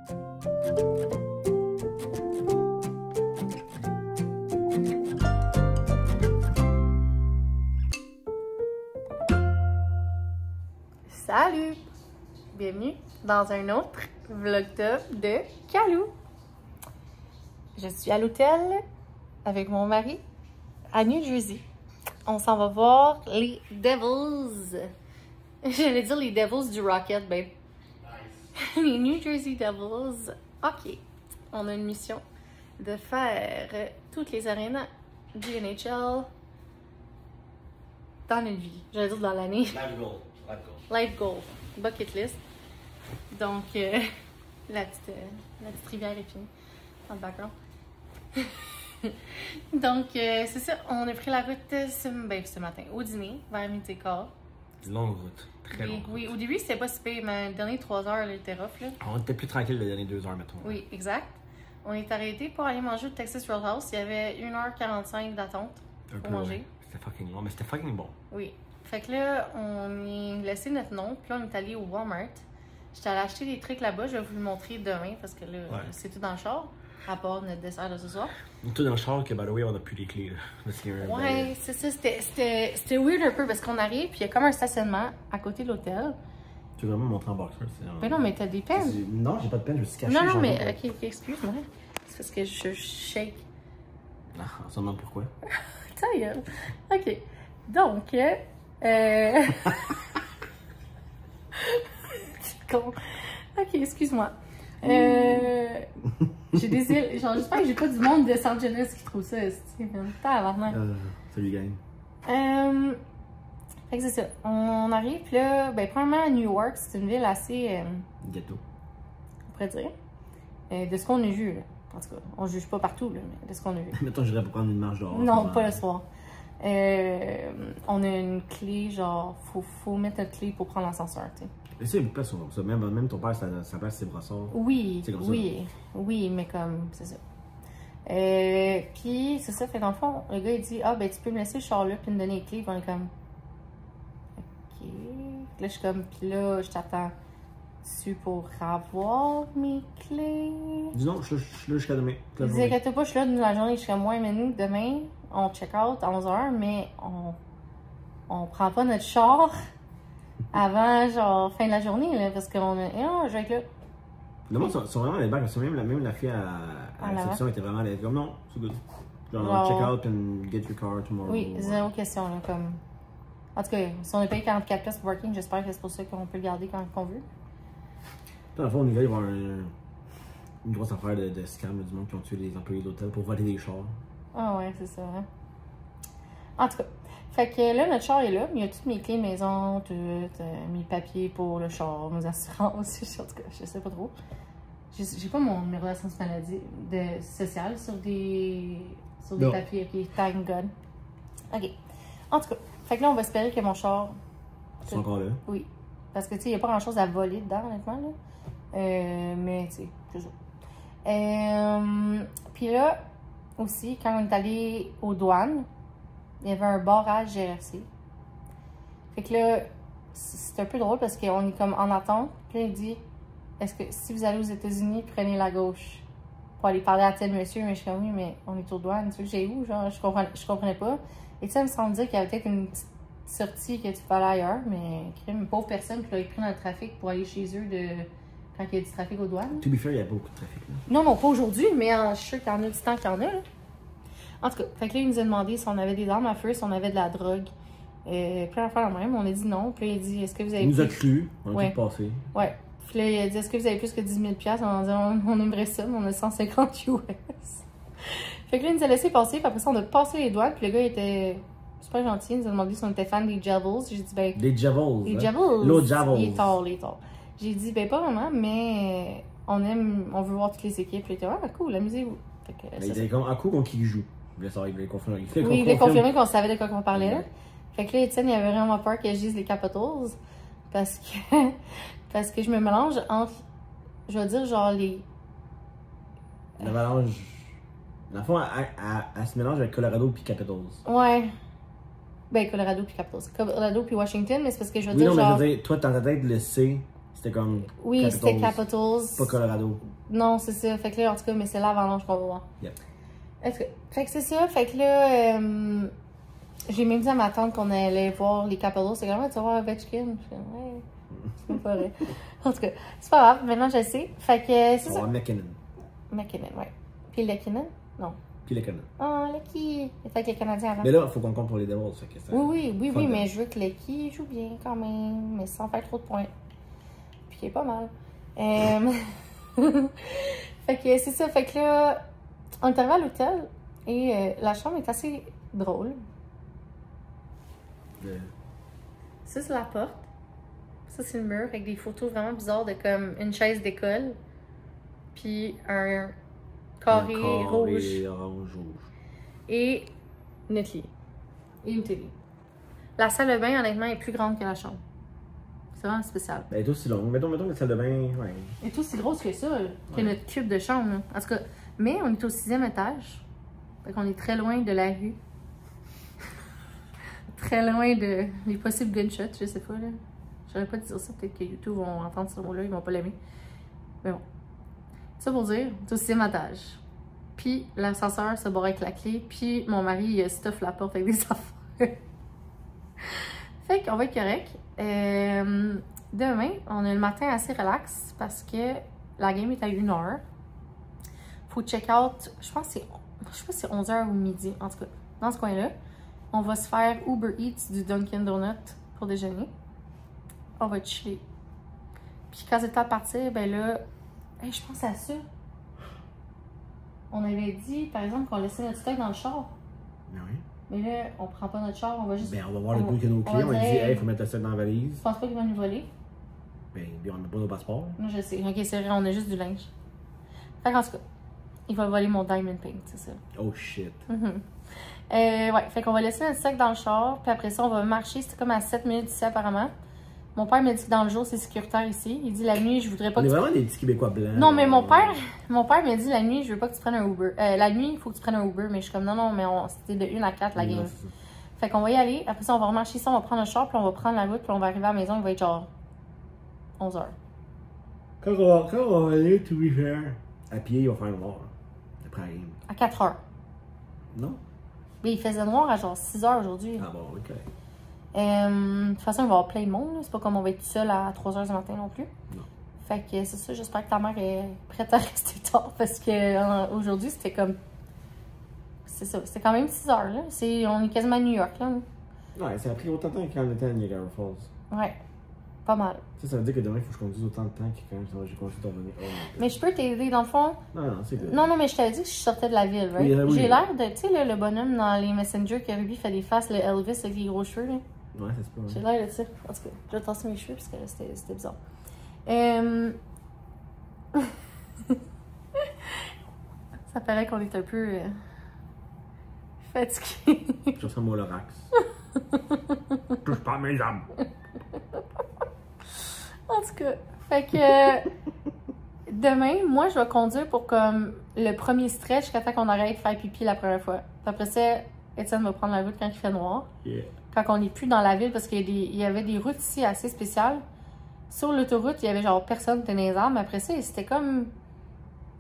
Salut! Bienvenue dans un autre vlog top de Calou. Je suis à l'hôtel avec mon mari à New Jersey. On s'en va voir les Devils. J'allais dire les Devils du Rocket, babe. Nice. Les New Jersey Devils. OK. On a une mission de faire toutes les arénas du NHL dans notre vie. J'allais dire dans l'année. Life goal. Life goal. Life goal. Bucket list. Donc, la petite rivière est finie dans le background. Donc, c'est ça. On a pris la route ce matin au dîner, vers midi et quart. Longue route. Très longue route. Oui, au début, c'était pas si pire, mais les dernières 3 heures, là, était rough. Là. On était plus tranquille les dernières 2 heures, mettons. Oui, exact. On est arrêté pour aller manger au Texas Roadhouse. Il y avait 1h45 d'attente pour manger. Ouais. C'était fucking long, mais c'était fucking bon. Oui. Fait que là, on a laissé notre nom, puis là, on est allé au Walmart. J'étais allée acheter des trucs là-bas, je vais vous le montrer demain parce que là, c'est tout dans le char, à part notre dessert de ce soir. Tout dans le char que, by the way, on a plus les clés. Là. Ouais, c'est ça, c'était weird un peu parce qu'on arrive, puis il y a comme un stationnement à côté de l'hôtel. Tu veux vraiment montrer en boxer? Mais non, mais t'as des peines. Non, j'ai pas de peine, je me suis caché. Non, mais ok, excuse-moi. C'est parce que je shake. Ah, on se demande pourquoi. Ta gueule. Ok. Donc, con. Ok, excuse-moi. J'ai des îles. Genre, j'espère que j'ai pas du monde de Los Angeles qui trouve ça. Salut, gang. Fait que c'est ça. On arrive, puis là, ben, premièrement, à New York, c'est une ville assez. Ghetto. On pourrait dire. De ce qu'on a vu, là. En tout cas, on juge pas partout, là, mais de ce qu'on a vu. Mettons, j'irais pour prendre une marche dehors. Non, pas le soir. On a une clé, genre, faut mettre notre clé pour prendre l'ascenseur, tu sais. Mais c'est pas ça. Même ton père, ça passe ses brossards. Oui, comme oui, ça. Oui, mais comme, c'est ça. Puis, c'est ça, fait dans le fond, le gars, il dit, ah, ben, tu peux me laisser le char là, puis me donner les clés, puis on est comme, ok. Là, je suis comme, puis là, je t'attends-tu pour avoir mes clés? Dis non, je suis là jusqu'à demain. Il dit, inquiète pas, je suis là dans la journée, je suis comme, ouais, mais nous, demain, on check out à 11h, mais on prend pas notre char avant, genre, fin de la journée, là, parce qu'on a, je vais être là. Le monde sont vraiment les bacs, parce que même la fille à la réception était vraiment, elle était comme, non, c'est good. Genre, check out and get your car tomorrow. Oui, zéro question, là, comme. En tout cas, si on a payé 44$ pour parking, j'espère que c'est pour ça qu'on peut le garder quand on veut. Dans le fond, on y va y avoir une grosse affaire de scam, du monde qui ont tué les employés d'hôtel pour voler des chars. Ah ouais, c'est ça, hein. En tout cas, fait que là, notre char est là, il y a toutes mes clés maison, mes papiers pour le char, mes assurances, en tout cas, je sais pas trop. J'ai pas mon numéro d'assurance maladie sociale sur des papiers, ok, thank God. Ok, en tout cas, fait que là, on va espérer que mon char... Ils sont encore là? Oui, parce que tu sais, il n'y a pas grand chose à voler dedans, honnêtement, là. Mais tu sais, c'est ça. Puis là, aussi, quand on est allé aux douanes, il y avait un barrage GRC. Fait que là, c'est un peu drôle parce qu'on est comme en attente. Puis là, il dit, est-ce que si vous allez aux États-Unis, prenez la gauche pour aller parler à tel monsieur. Mais je suis comme, oui, mais on est aux douanes. Tu veux que j'aille où? Genre, je comprenais pas. Et ça me semble dire qu'il y avait peut-être une petite sortie que tu peux aller ailleurs. Mais une pauvre personne qui l'a pris dans le trafic pour aller chez eux quand il y a du trafic aux douanes. To be fair, il y a beaucoup de trafic là. Non, pas aujourd'hui, mais je suis sûre qu'il y en a du temps qu'il y en a, là. En tout cas, fait que là, il nous a demandé si on avait des armes à feu, si on avait de la drogue. Plein d'affaires la même. On a dit non. Puis là, il a dit, est-ce que vous avez... Il nous a cru. On a tout passé. Ouais. Puis là, il a dit, est-ce que vous avez plus que 10 000 $? On a dit, on aimerait ça, mais on a 150 US. Fait que là, il nous a laissé passer. Puis après ça, on a passé les douanes. Puis le gars, il était super gentil. Il nous a demandé si on était fan des Devils. J'ai dit, ben... Des Devils. Les Devils. L'autre Devils. Il est tard. J'ai dit, ben pas vraiment, mais on veut voir toutes les équipes. Puis il était, ah, cool, amusez-vous. Il était comme un coup contre qui il joue. Il voulait confirmer. Oui, il voulait confirmer qu'on savait de quoi on parlait. Ouais. Fait que là, Étienne, il avait vraiment peur que je dise les Capitals. Parce que je me mélange entre, je vais dire, genre les... L'avalanche... Dans le fond, elle se mélange avec Colorado puis Capitals. Ouais. Ben, Colorado puis Capitals. Colorado puis Washington, mais c'est parce que je veux oui, dire, non, genre... mais je veux dire, toi, dans ta tête, le C, C'était comme. Oui, c'était Capitals. Pas Colorado. Non, c'est ça. Fait que là, en tout cas, mais c'est l'Avalanche qu'on va voir. Yep. Fait que c'est ça. Fait que là, j'ai même dit à ma tante qu'on allait voir les Capitals. C'est comme, tu vas voir Ovechkin. Je fais, ouais, c'est pas vrai. En tout cas, c'est pas grave. Maintenant, je sais. Fait que c'est ça. On va McKinnon. McKinnon, ouais. Puis Lekinen? Non. Puis Lekinen. Oh, Lecky. Il était avec les Canadiens avant. Mais là, il faut qu'on compte pour les Devils. Fait que ça, oui, mais je veux que Lecky joue bien quand même, mais sans faire trop de points. Puis qui est pas mal. Fait que c'est ça. Fait que là, on est arrivé à l'hôtel et la chambre est assez drôle. Ça, c'est la porte. Ça, c'est le mur avec des photos vraiment bizarres de comme une chaise d'école. Puis un carré rouge. Orange. Et notre lit. Et une télé. La salle de bain, honnêtement, est plus grande que la chambre. C'est vraiment spécial. Ben, elle est aussi longue. Mettons la salle de bain, ouais. Elle est aussi grosse que ça, là, que notre cube de chambre. Là. En tout cas, mais on est au 6e étage. Fait qu'on est très loin de la rue. Très loin de les possibles gunshots, je sais pas, là. J'aurais pas dû dire ça, peut-être que YouTube vont entendre ce mot-là, ils vont pas l'aimer. Mais bon. Ça pour dire, c'est au 6e étage. Puis l'ascenseur se barre avec la clé, puis mon mari il stuff la porte avec des affaires. Fait qu'on va être correct. Demain, on a le matin assez relax parce que la game est à 1h. Faut check out, je pense que c'est 11h ou midi, en tout cas, dans ce coin-là. On va se faire Uber Eats du Dunkin' Donut pour déjeuner. On va chiller. Puis quand c'est le temps de partir, ben là, hey, je pense à ça. On avait dit, par exemple, qu'on laissait notre stock dans le char. Ben oui. Mais là, on prend pas notre char, on va juste... Ben, on va voir le bout que nos clés, on va dire, hey, il faut mettre le stock dans la valise. Je pense pas qu'ils vont nous voler. Ben, on n'a pas nos passeports. Non, je sais. Ok, c'est vrai, on a juste du linge. Fait qu'en tout cas, il va voler mon Diamond Pink, c'est ça. Oh shit. Ouais, fait qu'on va laisser notre sac dans le char, puis après ça, on va marcher. C'est comme à 7 minutes d'ici, apparemment. Mon père m'a dit que dans le jour, c'est sécuritaire ici. Il dit la nuit, je voudrais pas on est vraiment des petits Québécois blancs. Non, mais mon père m'a dit la nuit, je veux pas que tu prennes un Uber. La nuit, il faut que tu prennes un Uber, mais je suis comme non, mais c'était de 1 à 4 la game. Non, fait qu'on va y aller. Après ça, on va remarcher ça, on va prendre le char, puis on va prendre la route, puis on va arriver à la maison, il va être genre 11h. Quand on va aller, to be fair, à pied, il va faire noir. Après la game. À 4h. Non? Mais il faisait noir à genre 6h aujourd'hui. Ah bon, ok. De toute façon, il va y avoir plein de monde. C'est pas comme on va être tout seul à 3h du matin non plus. Non. Fait que c'est ça, j'espère que ta mère est prête à rester tard parce que aujourd'hui, c'était comme. C'est ça, c'était quand même 6h là. On est quasiment à New York là. Ouais, ça a pris autant de temps quand on était à Niagara Falls. Ouais, pas mal. Ça veut dire que demain, il faut que je conduise autant de temps que quand j'ai conduit de revenir. Oh, mais je peux t'aider dans le fond. Non, c'est good. Non, mais je t'avais dit que je sortais de la ville, right? Oui, J'ai l'air de, tu sais, le bonhomme dans les Messenger qui Ruby fait des faces, le Elvis avec les gros cheveux là. Ouais, ça se peut. J'ai l'air de ça. En tout cas, je vais tasser mes cheveux parce que c'était bizarre. Ça paraît qu'on est un peu fatigué. Je ressemble au Lorax. Touche pas mes âmes. En tout cas, fait que demain, moi, je vais conduire pour comme le premier stretch jusqu'à temps qu'on arrête de faire pipi la première fois. Après ça, Étienne va prendre la route quand il fait noir. Yeah. Quand on n'est plus dans la ville, parce qu'il y avait des routes ici assez spéciales. Sur l'autoroute, il y avait genre personne qui tenait les arbres. Après ça, c'était comme.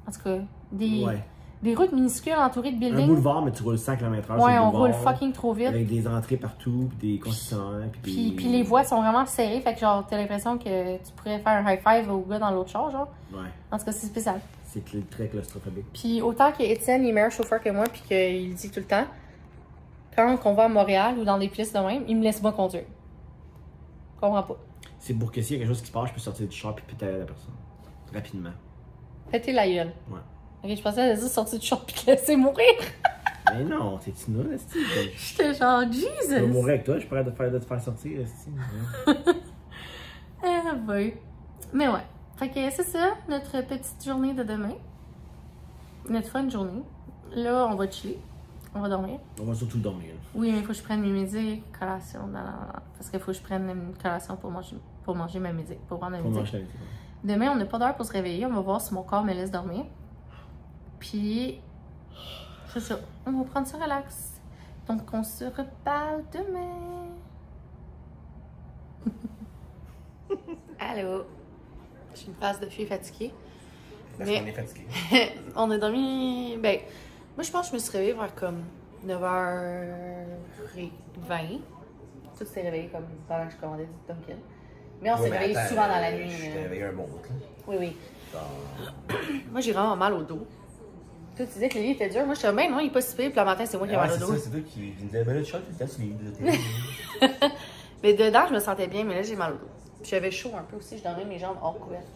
En tout cas, des routes minuscules entourées de buildings. Un boulevard, mais tu roules 100 km/h. Ouais, on roule fucking trop vite. Avec des entrées partout, puis des concessionnaires. Puis les voies sont vraiment serrées, fait que genre, t'as l'impression que tu pourrais faire un high five au gars dans l'autre char, genre. Ouais. En tout cas, c'est spécial. C'est très claustrophobique. Puis autant que Étienne est meilleur chauffeur que moi, puis qu'il dit tout le temps, quand on va à Montréal ou dans des pistes de même, il me laisse pas conduire. Je comprends pas. C'est pour que s'il y a quelque chose qui se passe, je peux sortir du char puis péter à la personne. Rapidement. Péter la gueule. Ouais. Ok, je pensais à dire sortir du char puis te laisser mourir. Mais non, t'es une esti. J'étais genre, Jesus! Je vais mourir avec toi, je pourrais te faire sortir, esti. Ah, boy. Mais ouais. Fait que c'est ça, notre petite journée de demain. Notre fun journée. Là, on va chiller. On va dormir. On va surtout dormir. Oui, mais il faut que je prenne mes midi, collation. Parce qu'il faut que je prenne une collation pour manger ma midi. Pour prendre ma midi. Demain, on n'a pas d'heure pour se réveiller. On va voir si mon corps me laisse dormir. Puis, c'est ça. On va prendre ça relax. Donc, on se reparle demain. Allô? J'ai une face de fille fatiguée. Parce qu'on est fatigué. On a dormi. Ben, moi, je pense que je me suis réveillée vers comme 9h20. Tout s'est réveillé comme pendant que je commandais du Dunkin'. Mais on s'est réveillé souvent dans la nuit. Je t'ai réveillé un bon bout, là. Oui, oui. Moi, j'ai vraiment mal au dos. Toi, tu disais que le lit était dur. Moi, je suis ben non, il est pas si pire. Puis le matin, c'est moi qui ai mal au dos. C'est toi qui me disais, ben là, tu chantes tout le temps sur les livres. Mais dedans, je me sentais bien, mais là, j'ai mal au dos. Puis j'avais chaud un peu aussi. Je dormais mes jambes hors couvertes.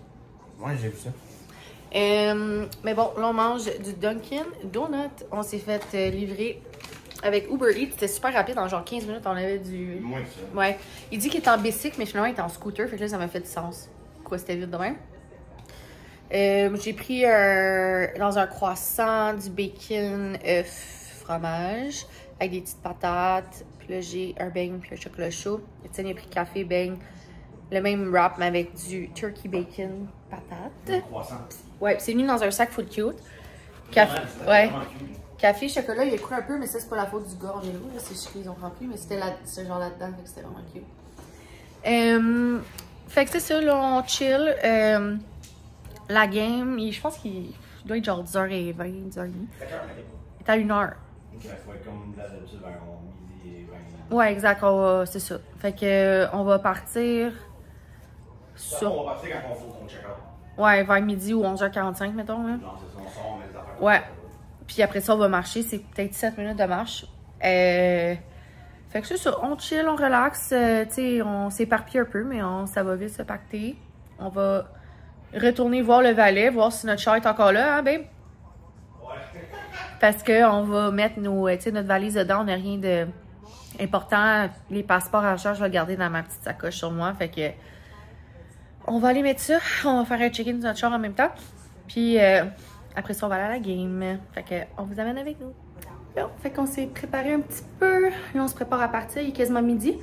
Ouais, j'ai vu ça. Mais bon, là, on mange du Dunkin' Donut. On s'est fait livrer avec Uber Eats. C'était super rapide. En genre 15 minutes, on avait du... Moins que ça. Ouais. Il dit qu'il est en bicycle, mais finalement, il est en scooter. Fait que là, ça m'a fait du sens. Quoi, c'était vite de même. J'ai pris dans un croissant du bacon, œuf, fromage, avec des petites patates. Puis là, j'ai un beigne puis un chocolat chaud. Étienne a pris café, beigne. Le même wrap, mais avec du turkey bacon, patate. Croissant. Ouais, puis c'est venu dans un sac food cute. Café, ouais. Café, chocolat, il a cru un peu, mais ça, c'est pas la faute du gars en vélo. C'est juste qu'ils ont rempli, mais c'était ce genre là-dedans, fait que c'était vraiment cute. Fait que c'est ça, là, on chill. La game, je pense qu'il doit être genre 10h20, 10h30. Il est à 1h. Ça faut être comme d'habitude vers midi et 20. Ouais, exact, c'est ça. Fait que on va partir sur... On va partir quand on check out. Ouais, vers midi ou 11h45, mettons. Là. Non, c'est ça, on sort, on met les affaires. Ouais. Puis après ça, on va marcher. C'est peut-être 7 minutes de marche. Fait que c'est ça. On chill, on relaxe. Tu sais, on s'éparpille un peu, mais ça va vite se pacter. On va retourner voir le valet, voir si notre char est encore là, hein, babe? Ouais. Parce qu'on va mettre notre valise dedans. On n'a rien de important. Les passeports à charge, je vais le garder dans ma petite sacoche sur moi. Fait que on va aller mettre ça. On va faire un check-in de notre char en même temps. Puis après ça, on va aller à la game. Fait que on vous amène avec nous. Bon, fait qu'on s'est préparé un petit peu. Là, on se prépare à partir. Il est quasiment midi.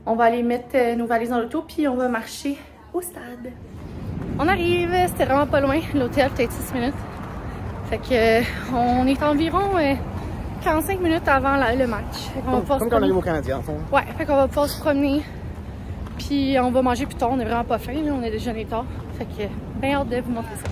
On va aller mettre nos valises dans l'auto. Puis on va marcher au stade. On arrive. C'était vraiment pas loin. L'hôtel, peut-être 6 minutes. Fait que on est environ 45 minutes avant le match. Comme quand on arrive au Canadien, en fond. Ouais, fait qu'on va pouvoir se promener. Puis on va manger plus tard, on est vraiment pas faim, là, on est déjeuné tard. Fait que bien hâte de vous montrer ça.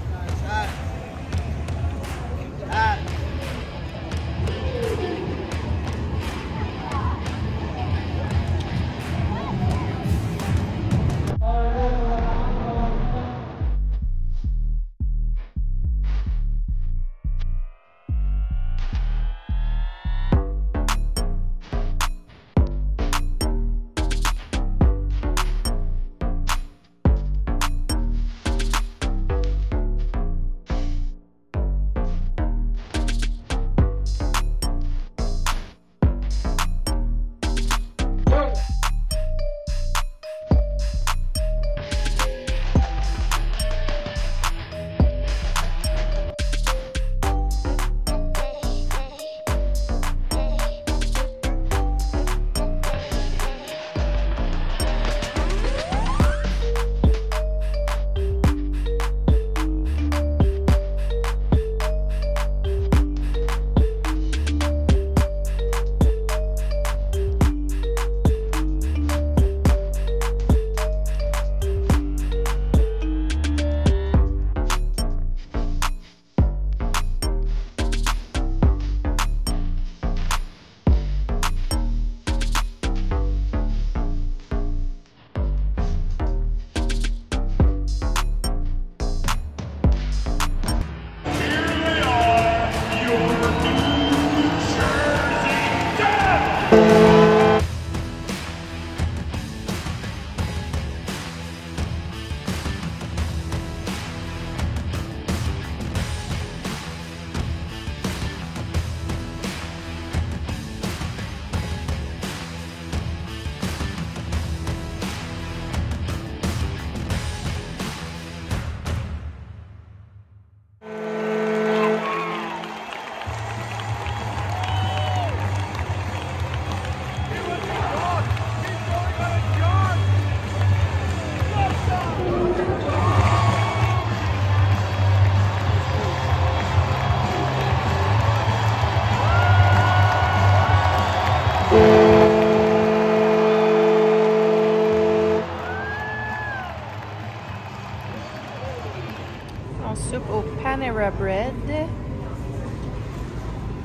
On soupe au Panera Bread.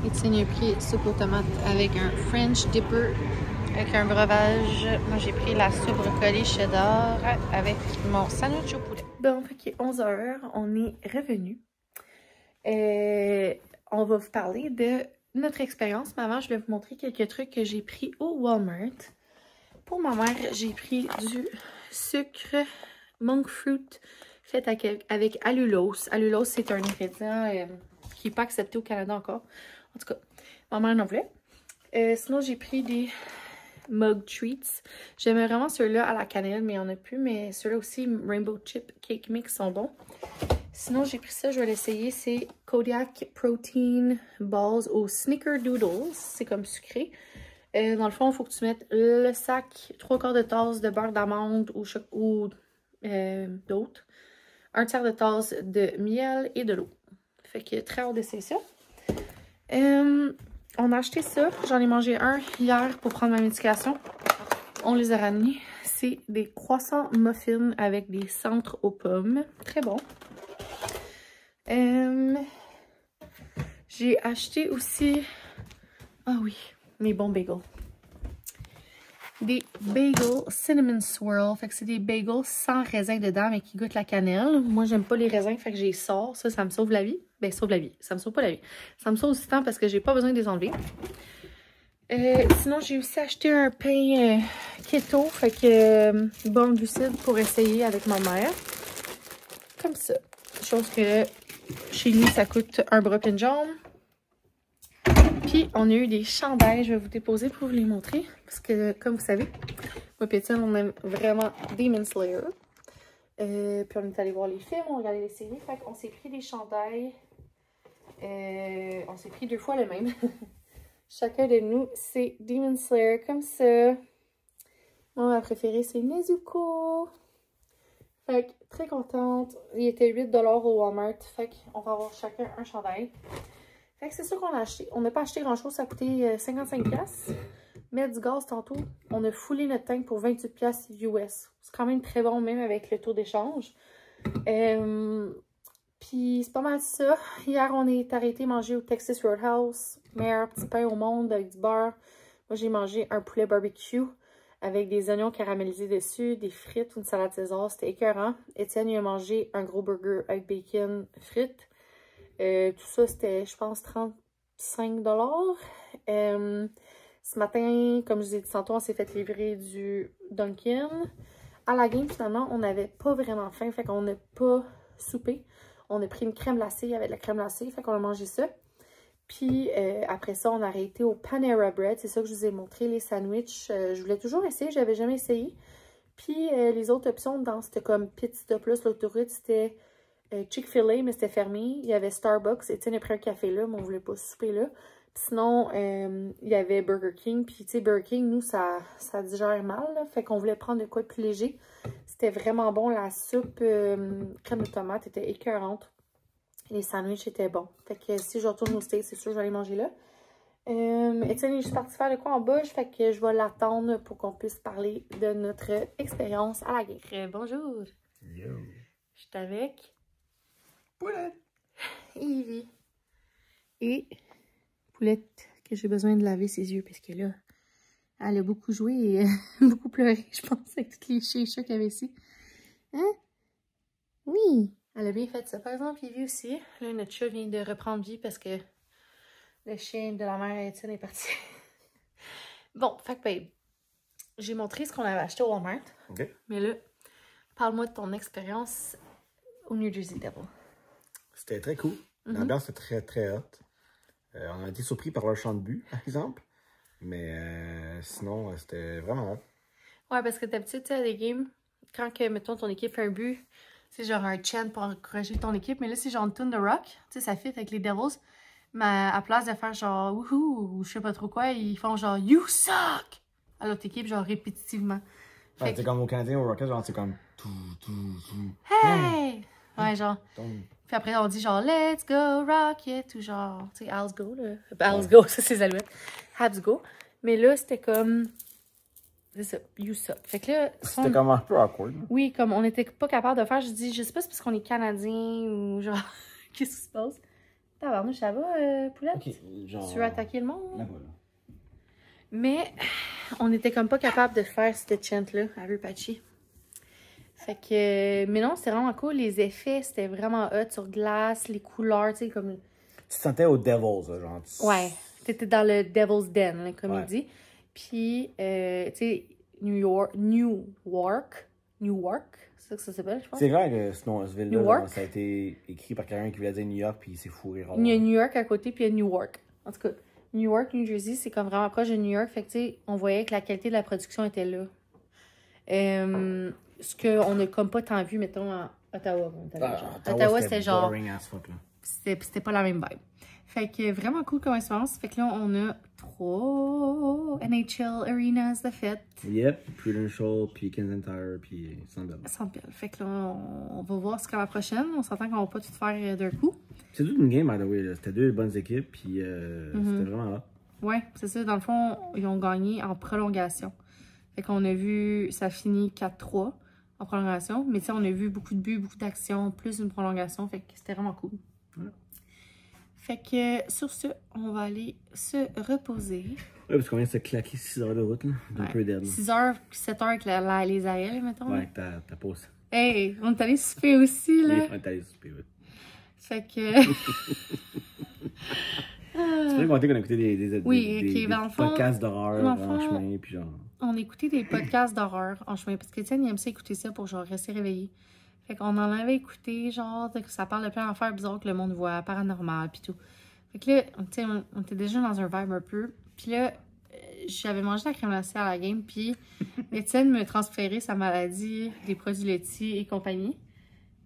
Étienne a pris soupe aux tomates avec un French Dipper, avec un breuvage. Moi, j'ai pris la soupe brocoli cheddar avec mon sandwich au poulet. Bon, fait qu'il est 11h, on est revenu. On va vous parler de notre expérience. Mais avant, je vais vous montrer quelques trucs que j'ai pris au Walmart. Pour ma mère, j'ai pris du sucre monk fruit fait avec allulose. Allulose, c'est un ingrédient qui n'est pas accepté au Canada encore. En tout cas, ma mère en voulait. Sinon, j'ai pris des mug treats. J'aimais vraiment ceux-là à la cannelle, mais il n'y en a plus. Mais ceux-là aussi, Rainbow Chip Cake Mix, sont bons. Sinon, j'ai pris ça, je vais l'essayer. C'est Kodiak Protein Balls au Snickerdoodles. C'est comme sucré. Dans le fond, il faut que tu mettes le sac, 3/4 de tasse de beurre d'amande ou d'autres. 1/3 de tasse de miel et de l'eau. Fait que très hâte d'essayer ça. On a acheté ça. J'en ai mangé un hier pour prendre ma médication. On les a ramenés. C'est des croissants muffins avec des centres aux pommes. Très bon. J'ai acheté aussi... Ah oui, mes bons bagels. Des bagels cinnamon swirl. Fait que c'est des bagels sans raisin dedans, mais qui goûtent la cannelle. Moi, j'aime pas les raisins, fait que j'ai sors. Ça me sauve la vie. Ben, sauve la vie. Ça me sauve pas la vie. Ça me sauve aussi temps parce que j'ai pas besoin de les enlever. Sinon, j'ai aussi acheté un pain keto. Fait que bon glucide pour essayer avec ma mère. Comme ça. Chose que chez nous, ça coûte un bras et une jambe. Puis, on a eu des chandails. Je vais vous déposer pour vous les montrer. Parce que, comme vous savez, moi et Étienne, on aime vraiment Demon Slayer. Puis, on est allé voir les films, on a regardé les séries. Fait qu'on s'est pris des chandails. On s'est pris 2 fois le même. Chacun de nous, c'est Demon Slayer, comme ça. Moi, ma préférée, c'est Nezuko. Fait que, très contente. Il était 8$ au Walmart. Fait qu'on va avoir chacun un chandail. Fait que c'est ça qu'on a acheté. On n'a pas acheté grand-chose. Ça a coûté 55$. Mais du gaz, tantôt, on a foulé notre tank pour 28$ US. C'est quand même très bon, même avec le taux d'échange. Puis c'est pas mal ça. Hier, on est arrêté manger au Texas Roadhouse. Meilleur petit pain au monde avec du beurre. Moi, j'ai mangé un poulet barbecue avec des oignons caramélisés dessus, des frites, une salade César. C'était écœurant. Étienne, il a mangé un gros burger avec bacon, frites. Tout ça, c'était, je pense, 35$. Ce matin, comme je vous ai dit tantôt, on s'est fait livrer du Dunkin'. À la game, finalement, on n'avait pas vraiment faim. Fait qu'on n'a pas soupé. On a pris une crème glacée, il y avait de la crème glacée, fait qu'on a mangé ça. Puis après ça, on a arrêté au Panera Bread. C'est ça que je vous ai montré, les sandwichs. Je voulais toujours essayer, j'avais jamais essayé. Puis les autres options dedans, c'était comme Pizza Plus, l'autoroute, c'était Chick-fil-A, mais c'était fermé. Il y avait Starbucks, Étienne a pris un café là, mais on voulait pas souper là. Puis sinon, il y avait Burger King. Puis tu sais, Burger King, nous, ça digère mal, là. Fait qu'on voulait prendre de quoi de plus léger. C'était vraiment bon. La soupe crème de tomate était écœurante. Les sandwichs étaient bons. Fait que si je retourne au States, c'est sûr que je vais aller manger là. Étienne est juste parti faire de quoi en bouche. Fait que je vais l'attendre pour qu'on puisse parler de notre expérience à la guerre. Bonjour. Yo. Je suis avec Poulette. Ivy. Et Poulette, que j'ai besoin de laver ses yeux parce que là, elle a beaucoup joué et beaucoup pleuré, je pense, avec tous les chiens et chats qu'il y avait ici. Hein? Oui! Elle a bien fait ça. Par exemple, Ivy aussi. Là, notre chat vient de reprendre vie parce que le chien de la mère Étienne est parti. Bon, fait que babe, j'ai montré ce qu'on avait acheté au Walmart. OK. Mais là, parle-moi de ton expérience au New Jersey Devil. C'était très cool. L'ambiance était très, très hot. On a été surpris par leur champ de but, par exemple. Mais sinon, c'était vraiment hot. Ouais, parce que d'habitude, tu sais, à des games, quand, que, mettons, ton équipe fait un but, c'est genre un chant pour encourager ton équipe. Mais là, c'est genre une tune de rock. Tu sais, ça fit avec les Devils. Mais à place de faire genre wouhou ou je sais pas trop quoi, ils font genre you suck à l'autre équipe, genre répétitivement. Ouais, c'est comme au Canadien, au Rocket, genre c'est comme tout. Hey! Ouais, genre. Puis après, on dit genre let's go Rocket ou genre, tu sais, Al's go, là. Al's go, ça c'est les Alouettes. Habs go. Mais là, c'était comme c'est ça, use ça. Fait que là... C'était comme un peu awkward. Oui, comme on n'était pas capable de faire, je dis, je sais pas si c'est parce qu'on est Canadien ou genre, qu'est-ce qui se passe? Tabarnouche, ça va, Poulette? Ok, genre... Tu veux attaquer le monde? Là, voilà. Mais on était comme pas capable de faire cette chant-là à Rupachi. Fait que... Mais non, c'était vraiment cool. Les effets, c'était vraiment hot sur glace, les couleurs, tu sais, comme... Tu te sentais au Devils, là, genre. Ouais, t'étais dans le Devil's Den, là, comme Ouais. il dit. Puis, tu sais, Newark, c'est ça que ça s'appelle, je pense. C'est clair que sinon, ce ville-là, Newark. genre, ça a été écrit par quelqu'un qui voulait dire New York, puis il s'est fourré rond. Il y a New York à côté, puis il y a Newark. En tout cas, Newark, New Jersey, c'est comme vraiment proche de New York. Fait que, tu sais, on voyait que la qualité de la production était là. Ce qu'on n'a comme pas tant vu, mettons, à Ottawa. Ottawa, c'était genre... boring as fuck, là. C'était pas la même vibe. Fait que vraiment cool comme expérience. Fait que là, on a 3 NHL Arenas de fête. Yep, Prudential, puis Kensington, puis Sandal. Sandbell. Fait que là, on va voir ce qu'à la prochaine. On s'entend qu'on va pas tout faire d'un coup. C'est toute une game, by the way, là. C'était 2 bonnes équipes, puis c'était vraiment là. Ouais, c'est ça. Dans le fond, ils ont gagné en prolongation. Fait qu'on a vu, ça finit 4-3 en prolongation. Mais tu sais, on a vu beaucoup de buts, beaucoup d'actions, plus une prolongation. Fait que c'était vraiment cool. Ouais. Fait que sur ce, on va aller se reposer. Ouais, parce qu'on vient de se claquer 6 heures de route, là. Un peu dead. 6 heures, 7 heures avec les arrêts, mettons. Ouais, avec ta pause. Hey, on est allé souper aussi, là. Oui, on est allé souper, ouais. Fait que... Tu peux compter qu'on a écouté des podcasts d'horreur en chemin, puis genre... On écoutait des podcasts d'horreur en chemin, parce que Étienne, il aime ça écouter ça pour genre rester réveillé. Fait qu'on en avait écouté, genre, que ça parle de plein d'affaires bizarres que le monde voit, paranormal, puis tout. Fait que là, tu sais, on était déjà dans un vibe un peu. Puis là, j'avais mangé la crème glacée à la game, puis Étienne me transférait sa maladie, des produits laitiers et compagnie.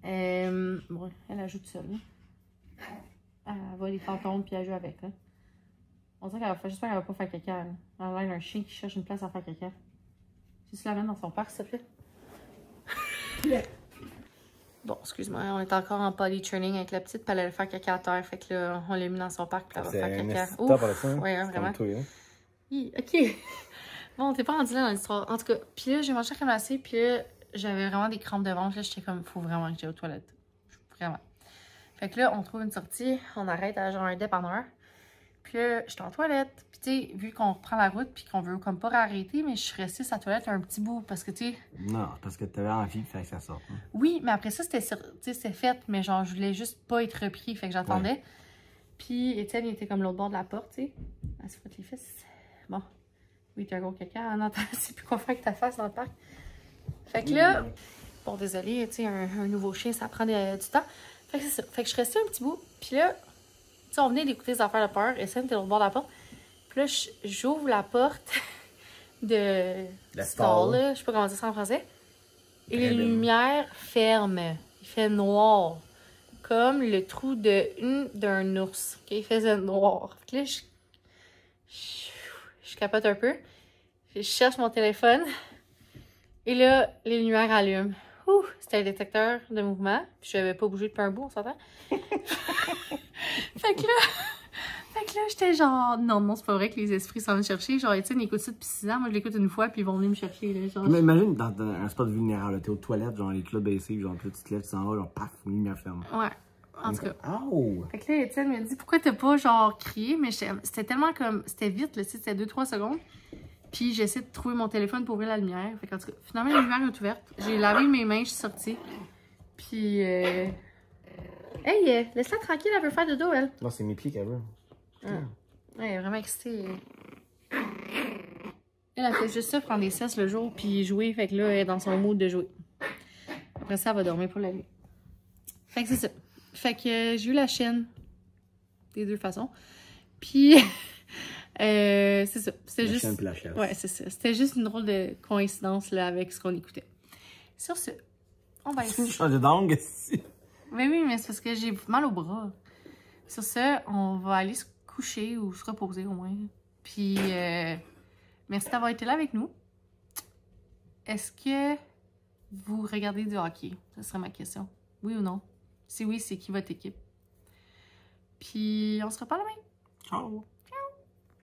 Bon, elle ajoute ça, là. Elle va les fantômes, puis elle joue avec, là. On dirait j'espère qu'elle va pas faire caca, là. Elle a l'air d'un chien qui cherche une place à faire caca. Tu la mets dans son parc, s'il te plaît? Bon, excuse-moi, on est encore en potty training avec la petite, puis elle allait faire caca à terre. Fait que là, on l'a mis dans son parc, puis elle va faire caca. Ouf, ouais, vraiment. Toi, hein? Ok. Bon, t'es pas rendu là dans l'histoire. En tout cas, puis là, j'ai mangé la crème glacée, puis là, j'avais vraiment des crampes de ventre. Là, j'étais comme, faut vraiment que j'aille aux toilettes. Vraiment. Fait que là, on trouve une sortie, on arrête à genre un dépanneur. Puis là, j'étais en toilette. Puis tu sais, vu qu'on reprend la route, puis qu'on veut comme pas arrêter, mais je suis restée sur la toilette un petit bout, parce que tu sais... Non, parce que t'avais envie de faire que ça sorte. Hein. Oui, mais après ça, c'était fait, mais genre, je voulais juste pas être repris, fait que j'attendais. Ouais. Puis Étienne, il était comme l'autre bord de la porte, tu sais. Elle se frotte les fesses. Bon. Oui, t'as un gros caca. Non, c'est plus quoi faire avec ta face dans le parc. Fait que là... Bon, désolé, tu sais, un nouveau chien, ça prend du temps. Fait que c'est ça. Fait que je restais un petit bout. Puis là, tu sais, on venait d'écouter des affaires de peur. Étienne était l'autre bord de la porte. Puis là, j'ouvre la porte de stall, là. Je sais pas comment dire ça en français. Et les lumières ferment. Il fait noir. Comme le trou d'un ours. Okay? Il faisait noir. Fait que là, je capote un peu. Je cherche mon téléphone. Et là, les lumières allument. C'était un détecteur de mouvement. Puis je n'avais pas bougé depuis un bout, on s'entend? Fait que là, j'étais genre, non, c'est pas vrai que les esprits s'en viennent chercher. Genre, Étienne, il écoute ça depuis 6 ans. Moi, je l'écoute une fois, puis ils vont venir me chercher. Là, genre... Mais imagine dans un spot vulnérable, t'es aux toilettes, genre les clubs baissés, genre tu te lèves, tu s'en vas, genre paf, lumière ferme. Ouais, en tout cas. Oh! Fait que là, Étienne me dit, pourquoi t'as pas genre crié? Mais c'était tellement comme, c'était vite, là, c'était 2-3 secondes. Puis j'essaie de trouver mon téléphone pour ouvrir la lumière. Fait qu'en tout cas, finalement, la lumière est ouverte. J'ai lavé mes mains, je suis sortie. Puis, hey, laisse-la tranquille, elle veut faire dodo, elle. Non, c'est mes pieds qu'elle veut. Ouais, elle est vraiment excitée. Elle fait juste ça, prendre des cesses le jour, puis jouer. Fait que là, elle est dans son mood de jouer. Après ça, elle va dormir pour la nuit. Fait que c'est ça. Fait que j'ai eu la chienne. Des deux façons. Puis, c'est ça. C'était juste... La chienne ouais, c'est ça. C'était juste une drôle de coïncidence là, avec ce qu'on écoutait. Sur ce, on va essayer. Tu changes d'angle ici. Mais oui, mais c'est parce que j'ai mal au bras. Sur ce, on va aller se coucher ou se reposer au moins. Puis, merci d'avoir été là avec nous. Est-ce que vous regardez du hockey? Ce serait ma question. Oui ou non? Si oui, c'est qui votre équipe? Puis, on se reparle demain. Ciao!